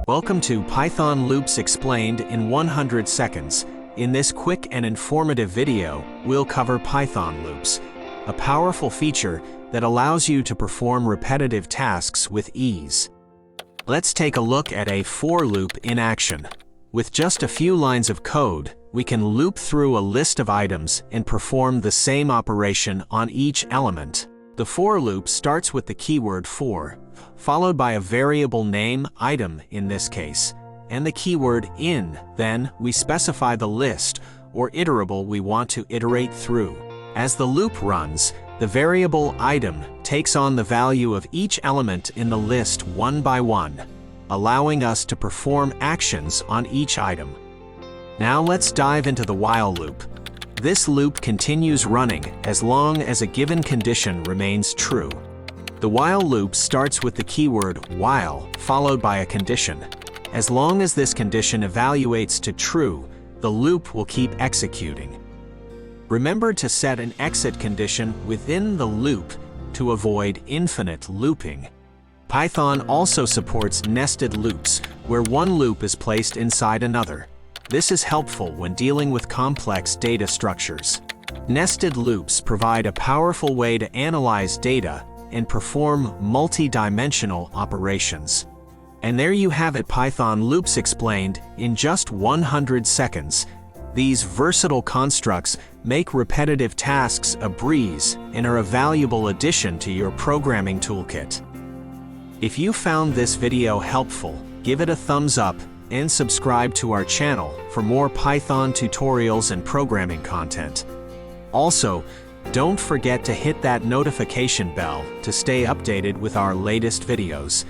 Welcome to Python Loops Explained in 100 Seconds. In this quick and informative video, we'll cover Python loops, a powerful feature that allows you to perform repetitive tasks with ease. Let's take a look at a for loop in action. With just a few lines of code, we can loop through a list of items and perform the same operation on each element. The for loop starts with the keyword for, followed by a variable name, item in this case, and the keyword in. Then we specify the list or iterable we want to iterate through. As the loop runs, the variable item takes on the value of each element in the list one by one, allowing us to perform actions on each item. Now let's dive into the while loop. This loop continues running as long as a given condition remains true. The while loop starts with the keyword while, followed by a condition. As long as this condition evaluates to true, the loop will keep executing. Remember to set an exit condition within the loop to avoid infinite looping. Python also supports nested loops, where one loop is placed inside another. This is helpful when dealing with complex data structures. Nested loops provide a powerful way to analyze data and perform multi-dimensional operations. And there you have it, Python loops explained in just 100 seconds. These versatile constructs make repetitive tasks a breeze and are a valuable addition to your programming toolkit. If you found this video helpful, give it a thumbs up and subscribe to our channel for more Python tutorials and programming content. Also, don't forget to hit that notification bell to stay updated with our latest videos.